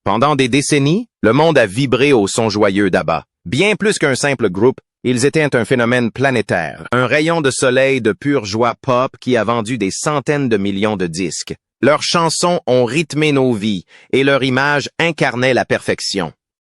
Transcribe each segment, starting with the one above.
Pendant des décennies, le monde a vibré au son joyeux d'ABBA. Bien plus qu'un simple groupe, ils étaient un phénomène planétaire, un rayon de soleil de pure joie pop qui a vendu des centaines de millions de disques. Leurs chansons ont rythmé nos vies et leur image incarnait la perfection.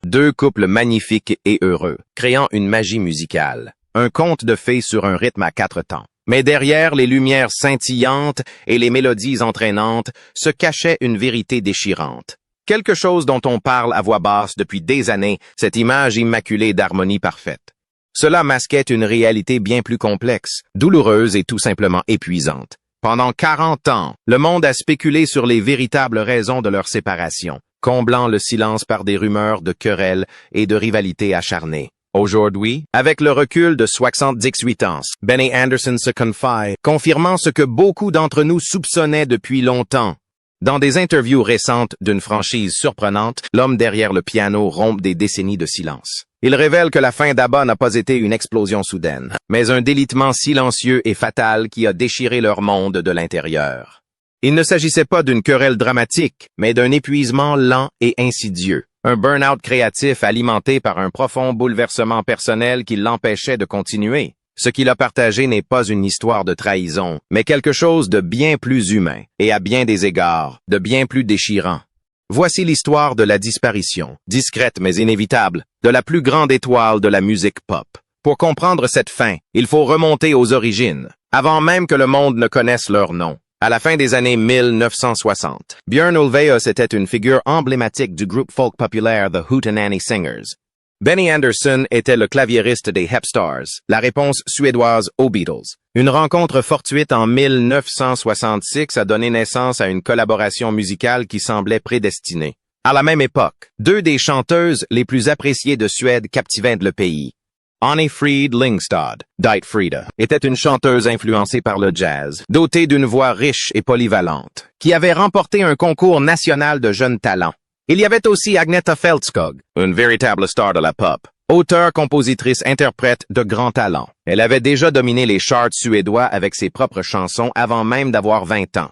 Deux couples magnifiques et heureux, créant une magie musicale. Un conte de fées sur un rythme à 4 temps. Mais derrière les lumières scintillantes et les mélodies entraînantes se cachait une vérité déchirante. Quelque chose dont on parle à voix basse depuis des années, cette image immaculée d'harmonie parfaite. Cela masquait une réalité bien plus complexe, douloureuse et tout simplement épuisante. Pendant 40 ans, le monde a spéculé sur les véritables raisons de leur séparation, comblant le silence par des rumeurs de querelles et de rivalités acharnées. Aujourd'hui, avec le recul de 78 ans, Benny Andersson se confie, confirmant ce que beaucoup d'entre nous soupçonnaient depuis longtemps. Dans des interviews récentes d'une franchise surprenante, l'homme derrière le piano rompt des décennies de silence. Il révèle que la fin d'ABBA n'a pas été une explosion soudaine, mais un délitement silencieux et fatal qui a déchiré leur monde de l'intérieur. Il ne s'agissait pas d'une querelle dramatique, mais d'un épuisement lent et insidieux. Un burn-out créatif alimenté par un profond bouleversement personnel qui l'empêchait de continuer. Ce qu'il a partagé n'est pas une histoire de trahison, mais quelque chose de bien plus humain, et à bien des égards, de bien plus déchirant. Voici l'histoire de la disparition, discrète mais inévitable, de la plus grande étoile de la musique pop. Pour comprendre cette fin, il faut remonter aux origines, avant même que le monde ne connaisse leur nom. À la fin des années 1960, Björn Ulvaeus était une figure emblématique du groupe folk populaire The Hootenanny Singers. Benny Andersson était le claviériste des Hepstars, la réponse suédoise aux Beatles. Une rencontre fortuite en 1966 a donné naissance à une collaboration musicale qui semblait prédestinée. À la même époque, deux des chanteuses les plus appréciées de Suède captivaient le pays. Anni-Frid Lyngstad, dite Frida, était une chanteuse influencée par le jazz, dotée d'une voix riche et polyvalente, qui avait remporté un concours national de jeunes talents. Il y avait aussi Agneta Fältskog, une véritable star de la pop, auteure, compositrice, interprète de grand talent. Elle avait déjà dominé les charts suédois avec ses propres chansons avant même d'avoir 20 ans.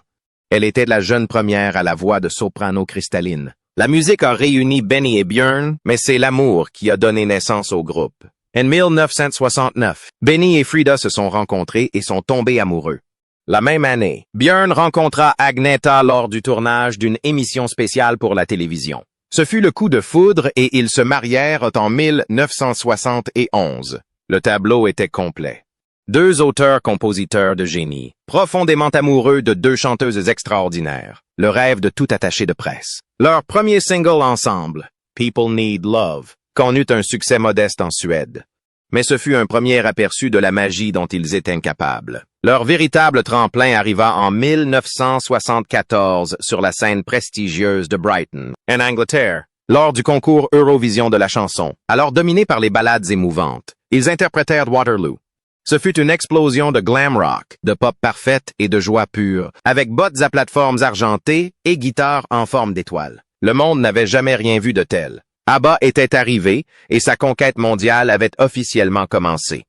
Elle était la jeune première à la voix de soprano cristalline. La musique a réuni Benny et Björn, mais c'est l'amour qui a donné naissance au groupe. En 1969, Benny et Frida se sont rencontrés et sont tombés amoureux. La même année, Björn rencontra Agneta lors du tournage d'une émission spéciale pour la télévision. Ce fut le coup de foudre et ils se marièrent en 1971. Le tableau était complet. Deux auteurs-compositeurs de génie, profondément amoureux de deux chanteuses extraordinaires. Le rêve de tout attaché de presse. Leur premier single ensemble, People Need Love, connut un succès modeste en Suède. Mais ce fut un premier aperçu de la magie dont ils étaient incapables. Leur véritable tremplin arriva en 1974 sur la scène prestigieuse de Brighton, en Angleterre, lors du concours Eurovision de la chanson. Alors dominés par les ballades émouvantes, ils interprétèrent Waterloo. Ce fut une explosion de glam rock, de pop parfaite et de joie pure, avec bottes à plateformes argentées et guitares en forme d'étoiles. Le monde n'avait jamais rien vu de tel. ABBA était arrivé et sa conquête mondiale avait officiellement commencé.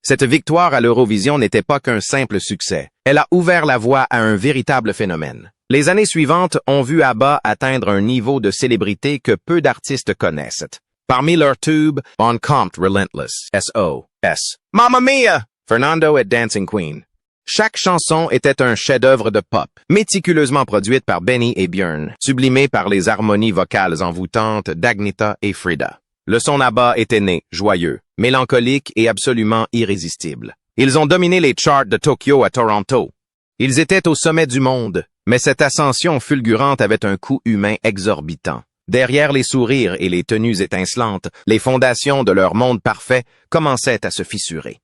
Cette victoire à l'Eurovision n'était pas qu'un simple succès. Elle a ouvert la voie à un véritable phénomène. Les années suivantes ont vu ABBA atteindre un niveau de célébrité que peu d'artistes connaissent. Parmi leurs tubes, On Compte Relentless, S.O.S. Mamma Mia! Fernando et Dancing Queen. Chaque chanson était un chef-d'œuvre de pop, méticuleusement produite par Benny et Björn, sublimée par les harmonies vocales envoûtantes d'Agneta et Frida. Le son ABBA était né, joyeux, mélancolique et absolument irrésistible. Ils ont dominé les charts de Tokyo à Toronto. Ils étaient au sommet du monde, mais cette ascension fulgurante avait un coût humain exorbitant. Derrière les sourires et les tenues étincelantes, les fondations de leur monde parfait commençaient à se fissurer.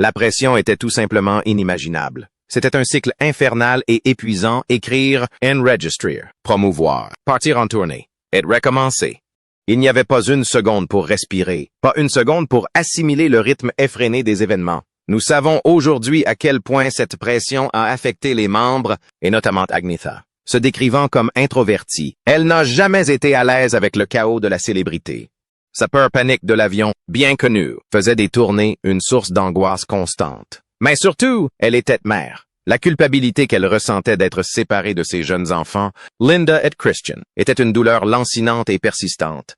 La pression était tout simplement inimaginable. C'était un cycle infernal et épuisant, écrire, enregistrer, promouvoir, partir en tournée, et recommencer. Il n'y avait pas une seconde pour respirer, pas une seconde pour assimiler le rythme effréné des événements. Nous savons aujourd'hui à quel point cette pression a affecté les membres, et notamment Agneta. Se décrivant comme introvertie, elle n'a jamais été à l'aise avec le chaos de la célébrité. Sa peur panique de l'avion, bien connue, faisait des tournées une source d'angoisse constante. Mais surtout, elle était mère. La culpabilité qu'elle ressentait d'être séparée de ses jeunes enfants, Linda et Christian, était une douleur lancinante et persistante.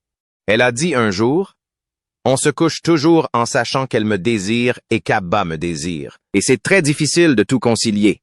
Elle a dit un jour, « On se couche toujours en sachant qu'elle me désire et qu'Abba me désire, et c'est très difficile de tout concilier. »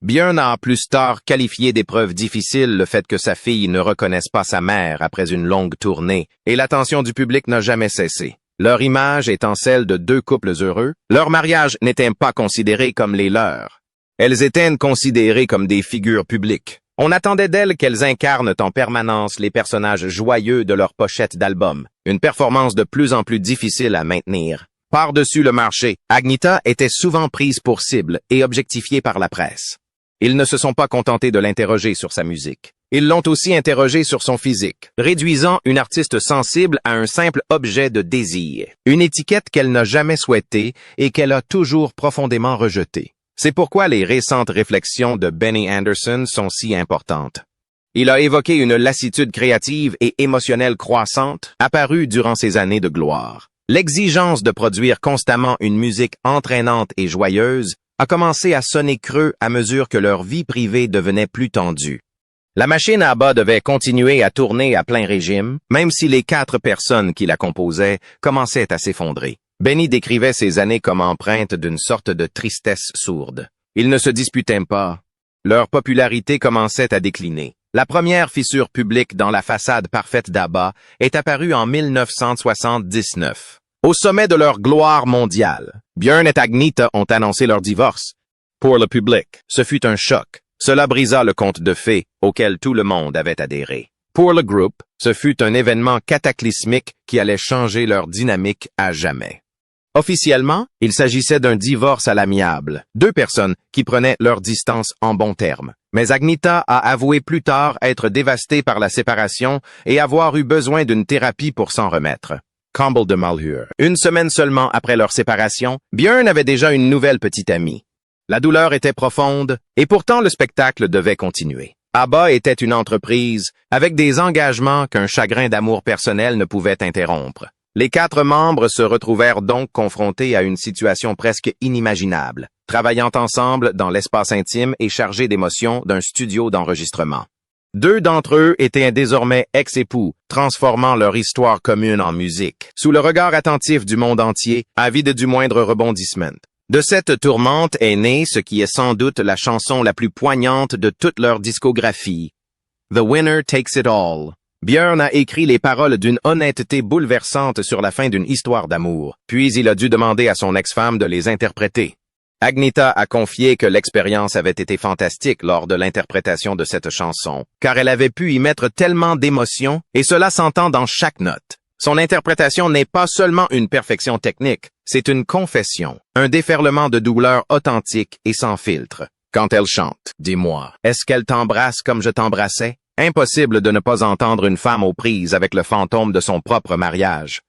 Björn a plus tard qualifié d'épreuve difficile le fait que sa fille ne reconnaisse pas sa mère après une longue tournée, et l'attention du public n'a jamais cessé. Leur image étant celle de deux couples heureux, leur mariage n'était pas considéré comme les leurs. Elles étaient considérées comme des figures publiques. On attendait d'elles qu'elles incarnent en permanence les personnages joyeux de leurs pochettes d'albums, une performance de plus en plus difficile à maintenir. Par-dessus le marché, Agnetha était souvent prise pour cible et objectifiée par la presse. Ils ne se sont pas contentés de l'interroger sur sa musique. Ils l'ont aussi interrogé sur son physique, réduisant une artiste sensible à un simple objet de désir, une étiquette qu'elle n'a jamais souhaitée et qu'elle a toujours profondément rejetée. C'est pourquoi les récentes réflexions de Benny Andersson sont si importantes. Il a évoqué une lassitude créative et émotionnelle croissante apparue durant ses années de gloire. L'exigence de produire constamment une musique entraînante et joyeuse a commencé à sonner creux à mesure que leur vie privée devenait plus tendue. La machine à bas devait continuer à tourner à plein régime, même si les 4 personnes qui la composaient commençaient à s'effondrer. Benny décrivait ces années comme empreintes d'une sorte de tristesse sourde. Ils ne se disputaient pas. Leur popularité commençait à décliner. La première fissure publique dans la façade parfaite d'ABBA est apparue en 1979. Au sommet de leur gloire mondiale, Björn et Agnetha ont annoncé leur divorce. Pour le public, ce fut un choc. Cela brisa le conte de fées auquel tout le monde avait adhéré. Pour le groupe, ce fut un événement cataclysmique qui allait changer leur dynamique à jamais. Officiellement, il s'agissait d'un divorce à l'amiable, 2 personnes qui prenaient leur distance en bons termes. Mais Agnetha a avoué plus tard être dévastée par la séparation et avoir eu besoin d'une thérapie pour s'en remettre. Comble de Malheur. Une semaine seulement après leur séparation, Björn avait déjà une nouvelle petite amie. La douleur était profonde, et pourtant le spectacle devait continuer. ABBA était une entreprise avec des engagements qu'un chagrin d'amour personnel ne pouvait interrompre. Les 4 membres se retrouvèrent donc confrontés à une situation presque inimaginable, travaillant ensemble dans l'espace intime et chargés d'émotions d'un studio d'enregistrement. 2 d'entre eux étaient désormais ex-époux, transformant leur histoire commune en musique, sous le regard attentif du monde entier, avide du moindre rebondissement. De cette tourmente est née ce qui est sans doute la chanson la plus poignante de toute leur discographie. The Winner Takes It All. Björn a écrit les paroles d'une honnêteté bouleversante sur la fin d'une histoire d'amour, puis il a dû demander à son ex-femme de les interpréter. Agnetha a confié que l'expérience avait été fantastique lors de l'interprétation de cette chanson, car elle avait pu y mettre tellement d'émotion, et cela s'entend dans chaque note. Son interprétation n'est pas seulement une perfection technique, c'est une confession, un déferlement de douleur authentique et sans filtre. Quand elle chante, dis-moi, est-ce qu'elle t'embrasse comme je t'embrassais? Impossible de ne pas entendre une femme aux prises avec le fantôme de son propre mariage.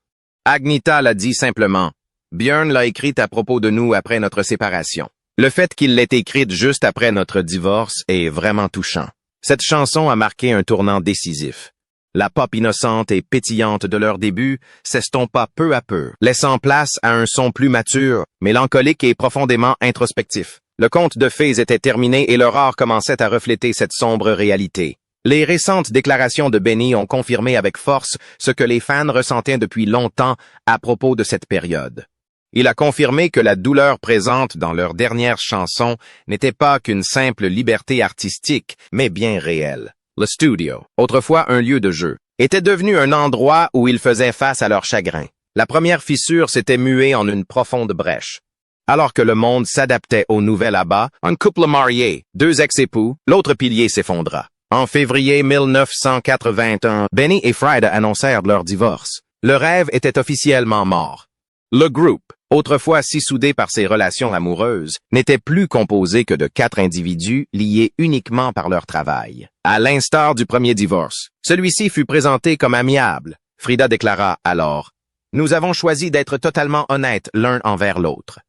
Agnetha l'a dit simplement. Björn l'a écrite à propos de nous après notre séparation. Le fait qu'il l'ait écrite juste après notre divorce est vraiment touchant. Cette chanson a marqué un tournant décisif. La pop innocente et pétillante de leur début s'estompa peu à peu, laissant place à un son plus mature, mélancolique et profondément introspectif. Le conte de fées était terminé et leur art commençait à refléter cette sombre réalité. Les récentes déclarations de Benny ont confirmé avec force ce que les fans ressentaient depuis longtemps à propos de cette période. Il a confirmé que la douleur présente dans leurs dernières chansons n'était pas qu'une simple liberté artistique, mais bien réelle. Le studio, autrefois un lieu de jeu, était devenu un endroit où ils faisaient face à leur chagrin. La première fissure s'était muée en une profonde brèche. Alors que le monde s'adaptait au nouvel ABBA, un couple marié, 2 ex-époux, l'autre pilier s'effondra. En février 1981, Benny et Frida annoncèrent leur divorce. Le rêve était officiellement mort. Le groupe, autrefois si soudé par ses relations amoureuses, n'était plus composé que de 4 individus liés uniquement par leur travail. À l'instar du premier divorce, celui-ci fut présenté comme amiable. Frida déclara alors, « Nous avons choisi d'être totalement honnêtes l'un envers l'autre. »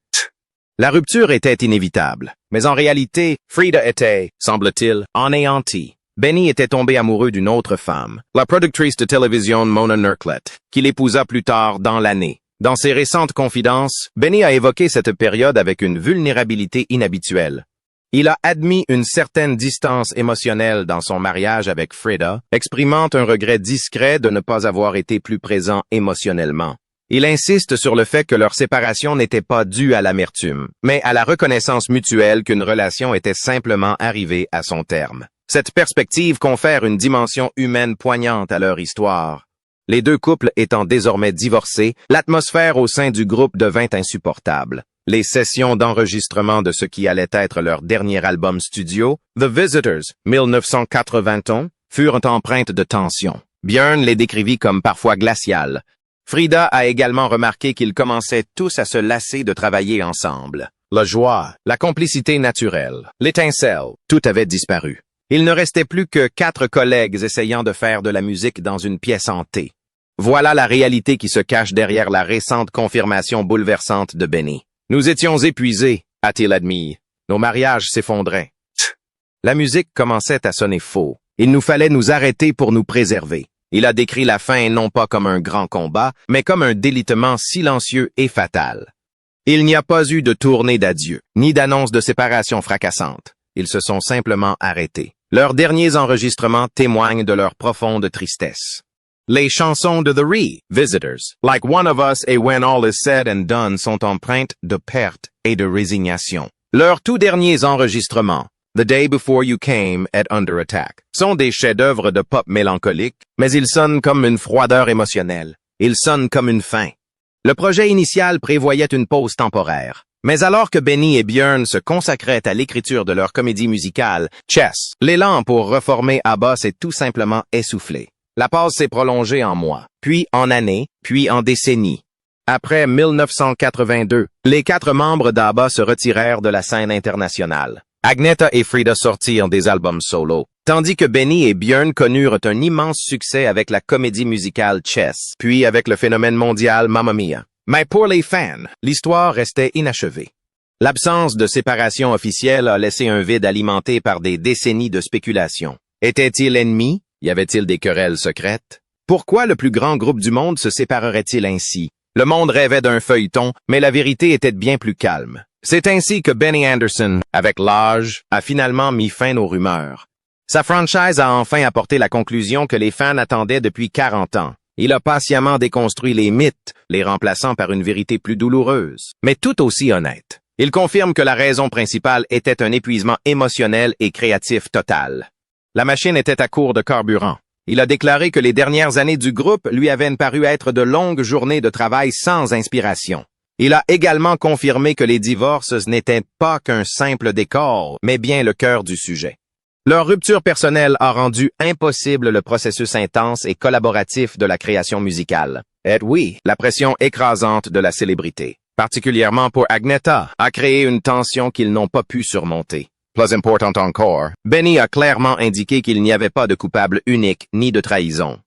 La rupture était inévitable, mais en réalité, Frida était, semble-t-il, anéantie. Benny était tombé amoureux d'une autre femme, la productrice de télévision Mona Nerklett, qu'il épousa plus tard dans l'année. Dans ses récentes confidences, Benny a évoqué cette période avec une vulnérabilité inhabituelle. Il a admis une certaine distance émotionnelle dans son mariage avec Frida, exprimant un regret discret de ne pas avoir été plus présent émotionnellement. Il insiste sur le fait que leur séparation n'était pas due à l'amertume, mais à la reconnaissance mutuelle qu'une relation était simplement arrivée à son terme. Cette perspective confère une dimension humaine poignante à leur histoire. Les deux couples étant désormais divorcés, l'atmosphère au sein du groupe devint insupportable. Les sessions d'enregistrement de ce qui allait être leur dernier album studio, The Visitors, 1981, furent empreintes de tension. Björn les décrivit comme parfois glaciales. Frida a également remarqué qu'ils commençaient tous à se lasser de travailler ensemble. La joie, la complicité naturelle, l'étincelle, tout avait disparu. Il ne restait plus que 4 collègues essayant de faire de la musique dans une pièce hantée. Voilà la réalité qui se cache derrière la récente confirmation bouleversante de Benny. Nous étions épuisés, a-t-il admis. Nos mariages s'effondraient. La musique commençait à sonner faux. Il nous fallait nous arrêter pour nous préserver. Il a décrit la fin non pas comme un grand combat, mais comme un délitement silencieux et fatal. Il n'y a pas eu de tournée d'adieu, ni d'annonce de séparation fracassante. Ils se sont simplement arrêtés. Leurs derniers enregistrements témoignent de leur profonde tristesse. Les chansons de The Visitors, Like One of Us et When All Is Said and Done sont empreintes de perte et de résignation. Leurs tout derniers enregistrements, The Day Before You Came et Under Attack, sont des chefs-d'œuvre de pop mélancolique, mais ils sonnent comme une froideur émotionnelle. Ils sonnent comme une fin. Le projet initial prévoyait une pause temporaire. Mais alors que Benny et Björn se consacraient à l'écriture de leur comédie musicale, Chess, l'élan pour reformer ABBA s'est tout simplement essoufflé. La pause s'est prolongée en mois, puis en années, puis en décennies. Après 1982, les 4 membres d'ABBA se retirèrent de la scène internationale. Agneta et Frida sortirent des albums solo, tandis que Benny et Björn connurent un immense succès avec la comédie musicale Chess, puis avec le phénomène mondial Mamma Mia. Mais pour les fans, l'histoire restait inachevée. L'absence de séparation officielle a laissé un vide alimenté par des décennies de spéculation. Étaient-ils ennemis? Y avait-il des querelles secrètes? Pourquoi le plus grand groupe du monde se séparerait-il ainsi? Le monde rêvait d'un feuilleton, mais la vérité était bien plus calme. C'est ainsi que Benny Andersson, avec l'âge, a finalement mis fin aux rumeurs. Sa franchise a enfin apporté la conclusion que les fans attendaient depuis 40 ans. Il a patiemment déconstruit les mythes, les remplaçant par une vérité plus douloureuse, mais tout aussi honnête. Il confirme que la raison principale était un épuisement émotionnel et créatif total. La machine était à court de carburant. Il a déclaré que les dernières années du groupe lui avaient paru être de longues journées de travail sans inspiration. Il a également confirmé que les divorces n'étaient pas qu'un simple décor, mais bien le cœur du sujet. Leur rupture personnelle a rendu impossible le processus intense et collaboratif de la création musicale. Et oui, la pression écrasante de la célébrité, particulièrement pour Agneta, a créé une tension qu'ils n'ont pas pu surmonter. Plus important encore, Benny a clairement indiqué qu'il n'y avait pas de coupable unique ni de trahison.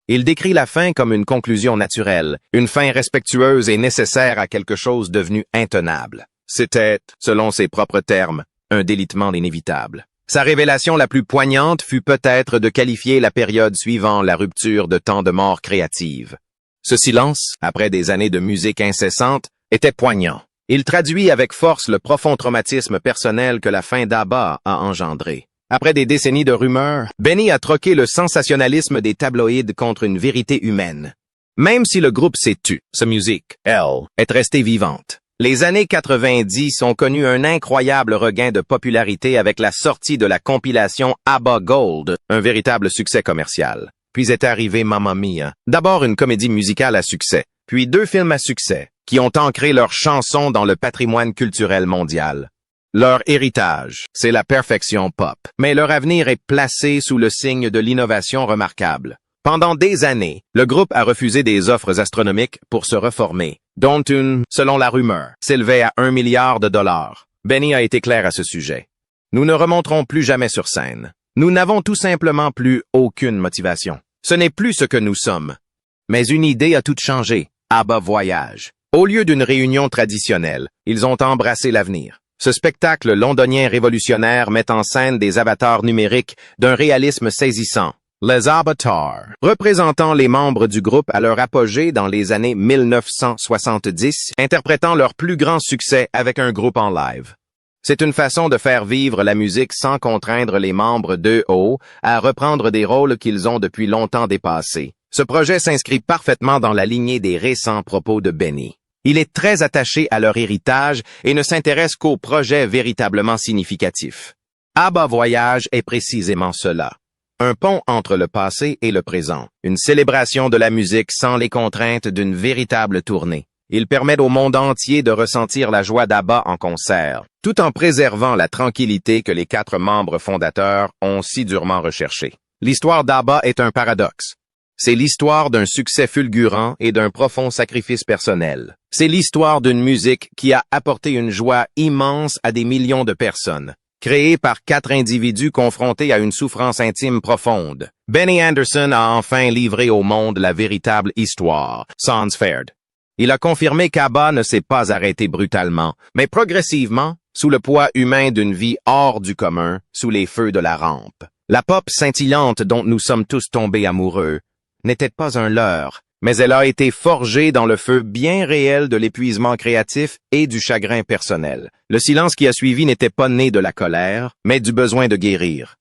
Il décrit la fin comme une conclusion naturelle, une fin respectueuse et nécessaire à quelque chose devenu intenable. C'était, selon ses propres termes, un délitement inévitable. Sa révélation la plus poignante fut peut-être de qualifier la période suivant la rupture de tant de morts créatives. Ce silence, après des années de musique incessante, était poignant. Il traduit avec force le profond traumatisme personnel que la fin d'ABBA a engendré. Après des décennies de rumeurs, Benny a troqué le sensationnalisme des tabloïds contre une vérité humaine. Même si le groupe s'est tu, sa musique, elle, est restée vivante. Les années 90 ont connu un incroyable regain de popularité avec la sortie de la compilation ABBA Gold, un véritable succès commercial. Puis est arrivé Mamma Mia, d'abord une comédie musicale à succès, puis 2 films à succès, qui ont ancré leurs chansons dans le patrimoine culturel mondial. Leur héritage, c'est la perfection pop, mais leur avenir est placé sous le signe de l'innovation remarquable. Pendant des années, le groupe a refusé des offres astronomiques pour se reformer, dont une, selon la rumeur, s'élevait à $1 milliard. Benny a été clair à ce sujet. Nous ne remonterons plus jamais sur scène. Nous n'avons tout simplement plus aucune motivation. Ce n'est plus ce que nous sommes. Mais une idée a tout changé. ABBA Voyage. Au lieu d'une réunion traditionnelle, ils ont embrassé l'avenir. Ce spectacle londonien révolutionnaire met en scène des avatars numériques d'un réalisme saisissant. Les avatars, représentant les membres du groupe à leur apogée dans les années 1970, interprétant leur plus grand succès avec un groupe en live. C'est une façon de faire vivre la musique sans contraindre les membres d'EO à reprendre des rôles qu'ils ont depuis longtemps dépassés. Ce projet s'inscrit parfaitement dans la lignée des récents propos de Benny. Il est très attaché à leur héritage et ne s'intéresse qu'aux projets véritablement significatifs. ABBA Voyage est précisément cela. Un pont entre le passé et le présent. Une célébration de la musique sans les contraintes d'une véritable tournée. Il permet au monde entier de ressentir la joie d'ABBA en concert, tout en préservant la tranquillité que les 4 membres fondateurs ont si durement recherchée. L'histoire d'ABBA est un paradoxe. C'est l'histoire d'un succès fulgurant et d'un profond sacrifice personnel. C'est l'histoire d'une musique qui a apporté une joie immense à des millions de personnes, créée par 4 individus confrontés à une souffrance intime profonde. Benny Andersson a enfin livré au monde la véritable histoire, Sans Ferd. Il a confirmé qu'ABBA ne s'est pas arrêté brutalement, mais progressivement, sous le poids humain d'une vie hors du commun, sous les feux de la rampe. La pop scintillante dont nous sommes tous tombés amoureux n'était pas un leurre, mais elle a été forgée dans le feu bien réel de l'épuisement créatif et du chagrin personnel. Le silence qui a suivi n'était pas né de la colère, mais du besoin de guérir.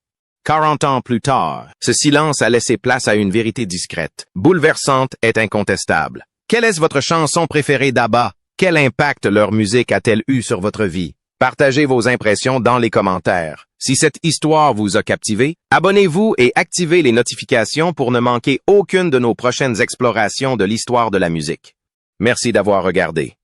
40 ans plus tard, ce silence a laissé place à une vérité discrète, bouleversante et incontestable. Quelle est votre chanson préférée d'ABBA? Quel impact leur musique a-t-elle eu sur votre vie? Partagez vos impressions dans les commentaires. Si cette histoire vous a captivé, abonnez-vous et activez les notifications pour ne manquer aucune de nos prochaines explorations de l'histoire de la musique. Merci d'avoir regardé.